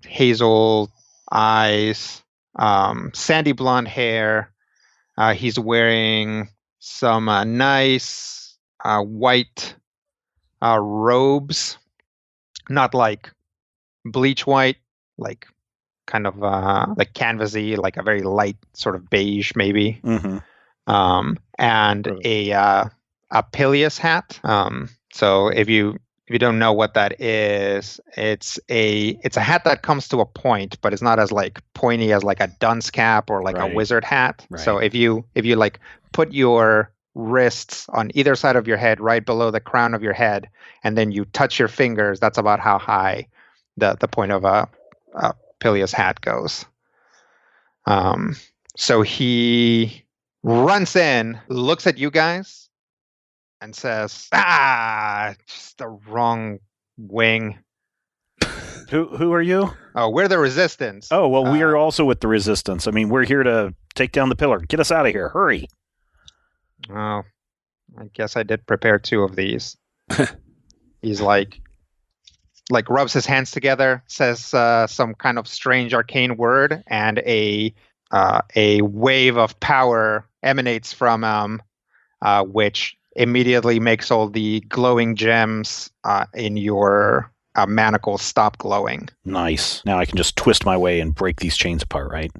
hazel eyes, sandy blonde hair. He's wearing some nice white robes. Not like bleach white, like kind of like canvasy, like a very light sort of beige maybe. Mm-hmm. And a Peleus hat. So if you don't know what that is, it's a hat that comes to a point, but it's not as like pointy as like a dunce cap or like Right. a wizard hat. Right. So if you like put your wrists on either side of your head, right below the crown of your head, and then you touch your fingers, that's about how high the point of a Peleus hat goes. So he runs in, looks at you guys, and says, just the wrong wing. Who are you? Oh, we're the Resistance. Oh, well, we are also with the Resistance. I mean, we're here to take down the pillar. Get us out of here. Hurry. Oh, I guess I did prepare 2 of these. He's like rubs his hands together, says some kind of strange arcane word, and a wave of power emanates from him, which immediately makes all the glowing gems in your manacles stop glowing. Nice. Now I can just twist my way and break these chains apart, right?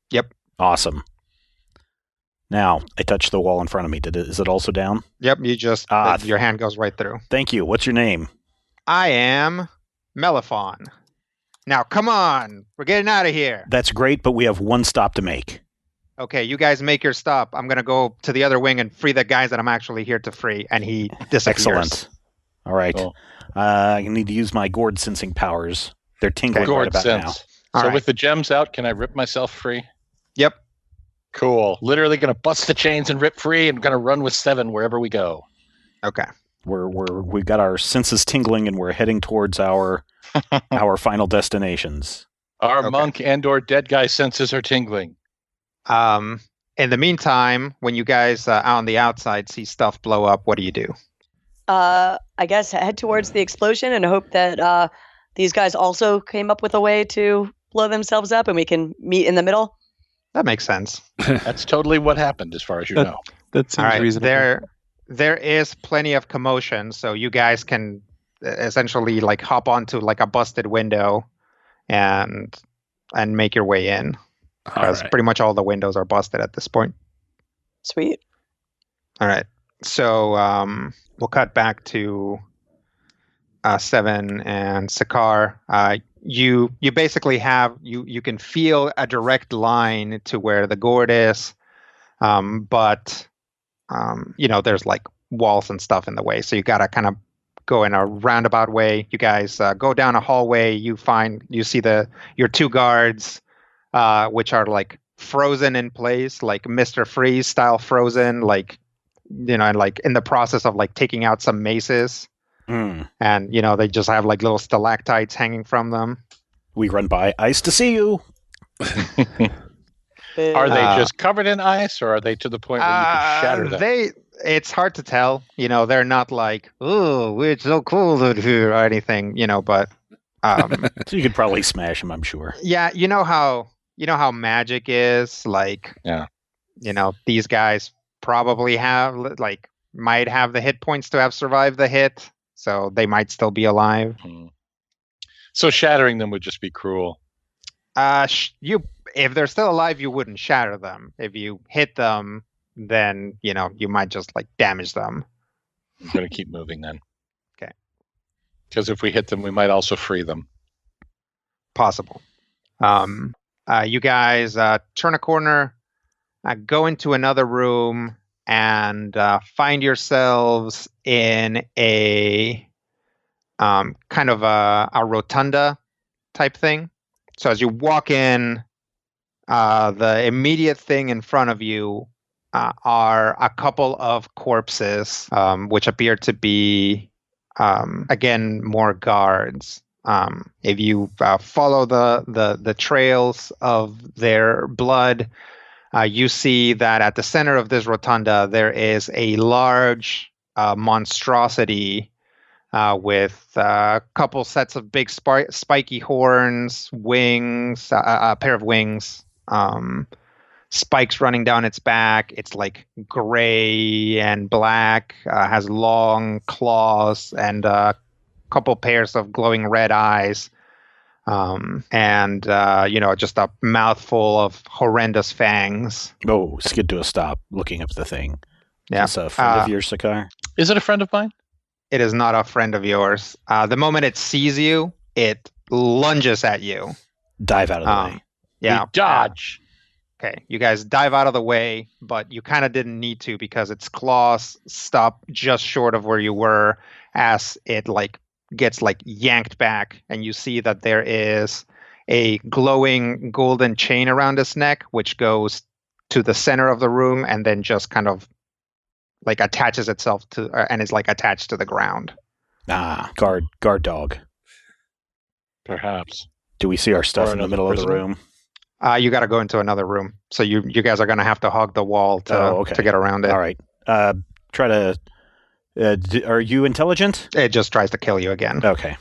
Yep. Awesome. Now, I touch the wall in front of me. Is it also down? Yep, you just, your hand goes right through. Thank you. What's your name? I am Meliphon. Now, come on. We're getting out of here. That's great, but we have one stop to make. Okay, you guys make your stop. I'm going to go to the other wing and free the guys that I'm actually here to free. And he disappears. Excellent. All right. Cool. I need to use my gourd sensing powers. They're tingling right about now. So All right. with the gems out, can I rip myself free? Yep. Cool. Literally going to bust the chains and rip free and going to run with 7 wherever we go. Okay. We've got our senses tingling and we're heading towards our final destinations. Our monk and or dead guy senses are tingling. In the meantime, when you guys out on the outside see stuff blow up, what do you do? I guess head towards the explosion and hope that these guys also came up with a way to blow themselves up and we can meet in the middle. That makes sense. That's totally what happened as far as you know. That seems All right. reasonable. There is plenty of commotion, so you guys can essentially like hop onto like a busted window and make your way in, All because right. pretty much all the windows are busted at this point. Sweet. All right. So we'll cut back to Seven and Sakar. You basically have you can feel a direct line to where the gourd is, but there's like walls and stuff in the way, so you gotta kind of go in a roundabout way. You guys go down a hallway. You see your two guards, which are like frozen in place, like Mr. Freeze style frozen, like and like in the process of like taking out some maces. Mm. And they just have like little stalactites hanging from them. We run by. Ice to see you. Are they just covered in ice, or are they to the point where you can shatter them? It's hard to tell. They're not like, oh, it's so cold out here or anything. But So you could probably smash them, I'm sure. yeah, you know how magic is. Like, Yeah. These guys probably might have the hit points to have survived the hit, so they might still be alive. So shattering them would just be cruel. If they're still alive, you wouldn't shatter them. If you hit them, then you might just like damage them. I'm going to keep moving then. Okay. Because if we hit them, we might also free them. Possible. You guys turn a corner, go into another room, and find yourselves in a kind of a rotunda type thing. So as you walk in, the immediate thing in front of you are a couple of corpses, which appear to be, again, more guards. If you follow the trails of their blood, you see that at the center of this rotunda, there is a large monstrosity with a couple sets of big spiky horns, wings, a pair of wings, spikes running down its back. It's like gray and black, has long claws and a couple pairs of glowing red eyes. And just a mouthful of horrendous fangs. Oh, skid to a stop, looking up the thing. Yeah. Is this a friend of yours, Sakar? Is it a friend of mine? It is not a friend of yours. The moment it sees you, it lunges at you. Dive out of the way. Yeah. We dodge. Okay. You guys dive out of the way, but you kind of didn't need to because its claws stop just short of where you were as it gets yanked back, and you see that there is a glowing golden chain around his neck, which goes to the center of the room and then just kind of attaches itself to and is attached to the ground. Guard dog. Perhaps. Do we see our stuff Or in the another middle of the prisoner? room? You got to go into another room, so you guys are going to have to hug the wall to get around it. All right. Try to. Are you intelligent? It just tries to kill you again. Okay.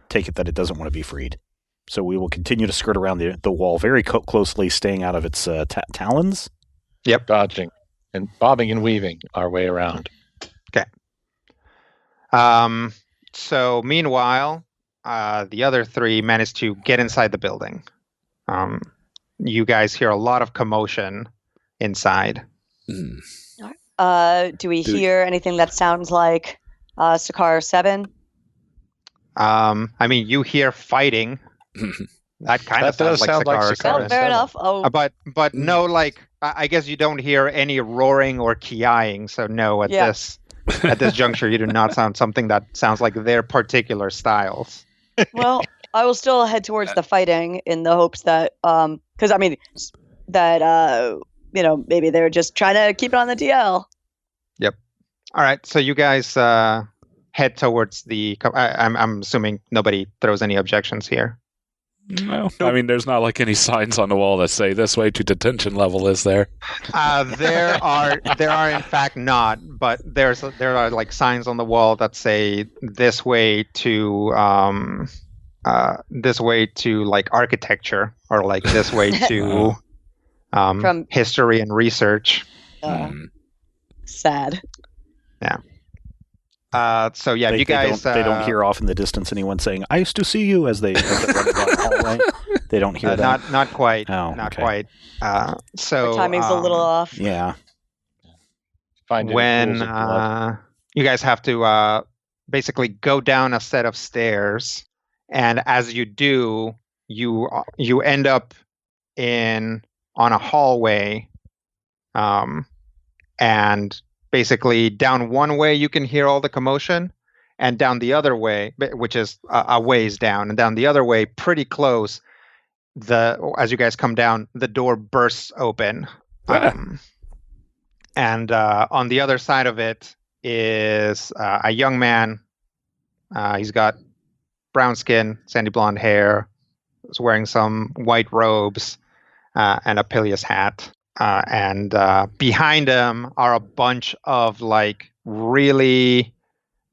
Take it that it doesn't want to be freed. So we will continue to skirt around the wall very closely, staying out of its talons. Yep. Dodging and bobbing and weaving our way around. Okay. So meanwhile, the other three managed to get inside the building. You guys hear a lot of commotion inside. Do we hear anything that sounds like Sakar 7? I mean, you hear fighting. That kind of does sounds like Sakar. Sakar. Fair enough. Oh, But no, I guess you don't hear any roaring or kiaing. So no, at this juncture, you do not sound something that sounds like their particular styles. well, I will still head towards the fighting in the hopes that, because I mean, that maybe they're just trying to keep it on the DL. Yep. All right. So you guys head towards the. I'm assuming nobody throws any objections here. No, I mean, there's not any signs on the wall that say this way to detention level, is there? There are in fact not, but there are signs on the wall that say this way to architecture, or this way to From history and research. Sad. Yeah. So yeah, if you guys they don't hear off in the distance anyone saying "I used to see you" as they run down the hallway. They don't hear that. not quite. Oh, not okay. quite. So Our timing's a little off. Yeah. Find any when pools of blood. you guys have to basically go down a set of stairs, and as you do, you end up on a hallway, and basically down one way you can hear all the commotion, and down the other way, which is a ways down, and down the other way, pretty close, as you guys come down, the door bursts open. And on the other side of it is a young man. He's got brown skin, sandy blonde hair. He's wearing some white robes and a Peleus hat. And behind him are a bunch of like really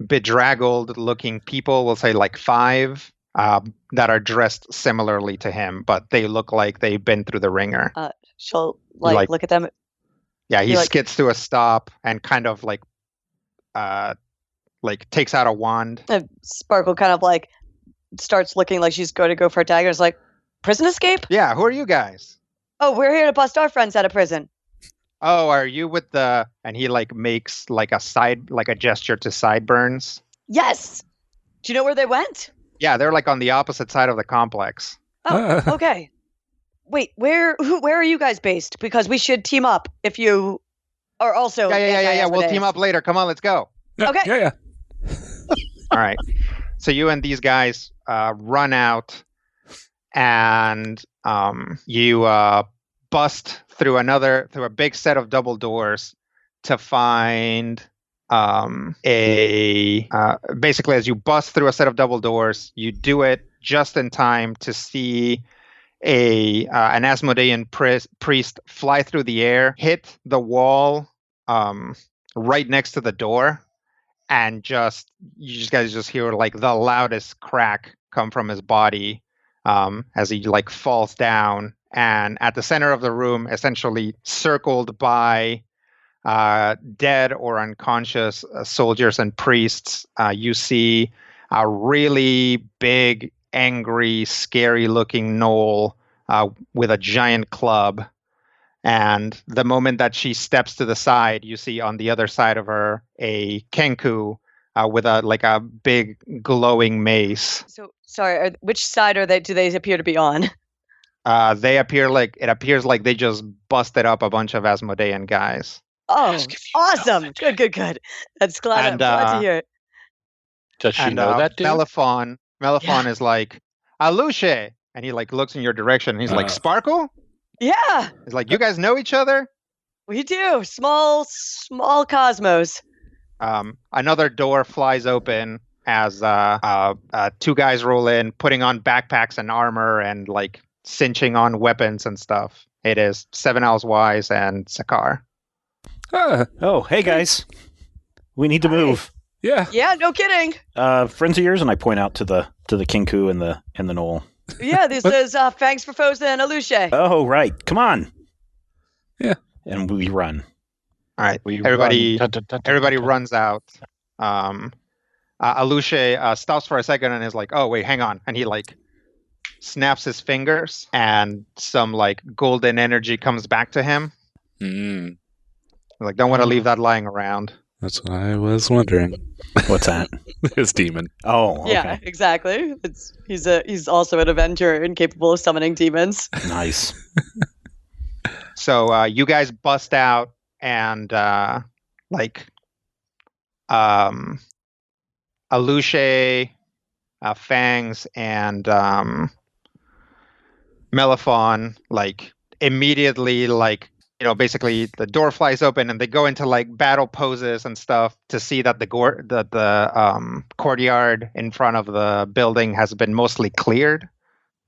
bedraggled looking people. We'll say like 5 that are dressed similarly to him, but they look like they've been through the ringer. She'll look at them. Yeah, he skids to a stop and kind of like takes out a wand. Sparkle kind of like starts looking like she's going to go for a dagger. It's like, prison escape? Yeah, who are you guys? Oh, we're here to bust our friends out of prison. Oh, are you with the? And he like makes like a gesture to Sideburns. Yes. Do you know where they went? Yeah, they're like on the opposite side of the complex. Oh, okay. Wait, where are you guys based? Because we should team up if you are also. Yeah. We'll team up later. Come on, let's go. Okay. Yeah. All right. So you and these guys run out, and you bust through a big set of double doors to find basically, as you bust through a set of double doors, you do it just in time to see an Asmodean priest fly through the air, hit the wall right next to the door, and you guys just hear like the loudest crack come from his body as he like falls down. And at the center of the room, essentially circled by dead or unconscious soldiers and priests, you see a really big, angry, scary-looking gnoll with a giant club. And the moment that she steps to the side, you see on the other side of her a Kenku with a big glowing mace. So sorry, which side do they appear to be on? It appears like they just busted up a bunch of Asmodean guys. Oh, awesome! Good. That's glad to hear it. Does she know that dude? Meliphon is like, Aluche, and he like looks in your direction. And he's like, Sparkle? Yeah. He's like, you guys know each other? We do. Small cosmos. Another door flies open as 2 guys roll in, putting on backpacks and armor and like cinching on weapons and stuff. It is 7 Owls Wise and Sakar. Oh, hey guys. We need to move. Yeah. Yeah, no kidding. Friends of yours, and I point out to the Kinku and the knoll. Yeah, this is Fangs for Foes and Aluche. Oh, right. Come on. Yeah. And we run. All right. Everybody runs out. Aluche stops for a second and is like, oh, wait, hang on. And he like snaps his fingers and some like golden energy comes back to him. Mm. Like, don't want to leave that lying around. That's what I was wondering. What's that? His demon. Oh, okay. Yeah, exactly. He's also an Avenger and capable of summoning demons. Nice. So you guys bust out and Aluche, Fangs, and Meliphon like immediately like, you know, basically the door flies open and they go into like battle poses and stuff to see that the courtyard in front of the building has been mostly cleared.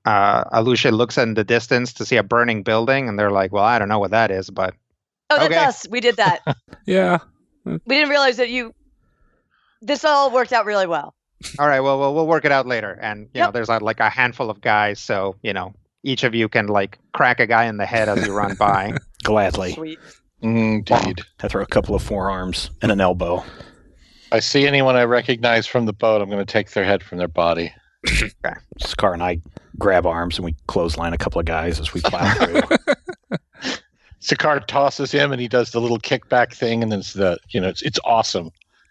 Aluche looks in the distance to see a burning building and they're like, well, I don't know what that is, but oh, that's us. We did that. Yeah. We didn't realize that this all worked out really well. All right, well, we'll work it out later. And, you know, there's like a handful of guys. So, you know, each of you can like crack a guy in the head as you run by. Gladly. Sweet. Indeed. I throw a couple of forearms and an elbow. I see anyone I recognize from the boat, I'm going to take their head from their body. Scar and I grab arms and we clothesline a couple of guys as we plow through. Sakaar tosses him, and he does the little kickback thing, and then it's awesome.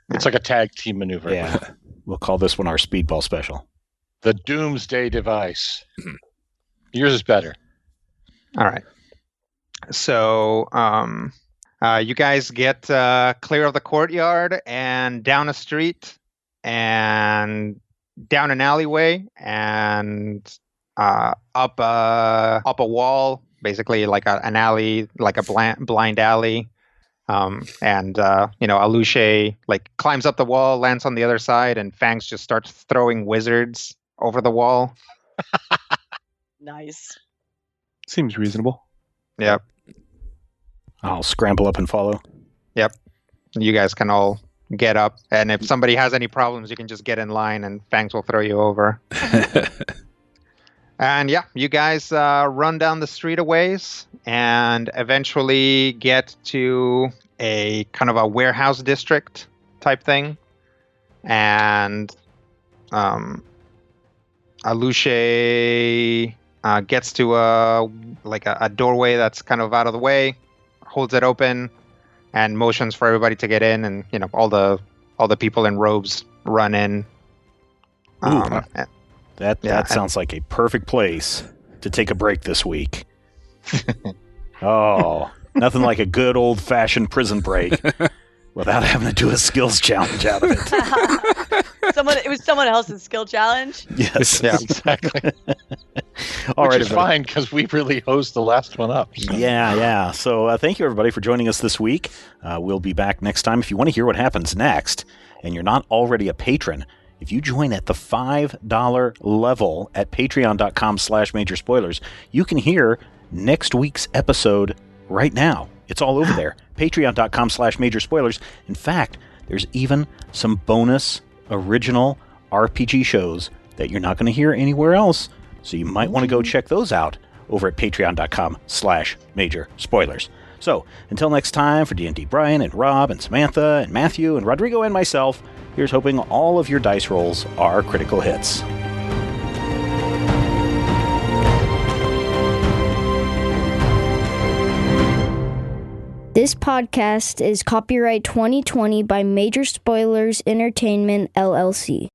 It's like a tag team maneuver. Yeah, we'll call this one our speedball special. The Doomsday Device. Yours is better. All right. So you guys get clear of the courtyard and down a street and down an alleyway and up a wall, basically like an alley, like a blind alley. Aluche like climbs up the wall, lands on the other side, and Fangs just starts throwing wizards over the wall. Nice. Seems reasonable. Yep. I'll scramble up and follow. Yep. You guys can all get up, and if somebody has any problems, you can just get in line, and Fangs will throw you over. And yeah, you guys run down the street a ways and eventually get to a kind of a warehouse district type thing. And Aluche gets to a doorway that's kind of out of the way, holds it open, and motions for everybody to get in. And all the people in robes run in. That sounds like a perfect place to take a break this week. Oh, nothing like a good old-fashioned prison break without having to do a skills challenge out of it. It was someone else's skill challenge? Yes. Yeah. Exactly. All Which right, is everybody. fine, because we really hosed the last one up. So. Yeah. So thank you, everybody, for joining us this week. We'll be back next time. If you want to hear what happens next, and you're not already a patron, if you join at the $5 level at patreon.com/major spoilers, you can hear next week's episode right now. It's all over there. Patreon.com/major spoilers. In fact, there's even some bonus original RPG shows that you're not going to hear anywhere else. So you might want to go check those out over at patreon.com/major spoilers. So until next time, for D&D Brian and Rob and Samantha and Matthew and Rodrigo and myself, here's hoping all of your dice rolls are critical hits. This podcast is copyright 2020 by Major Spoilers Entertainment, LLC.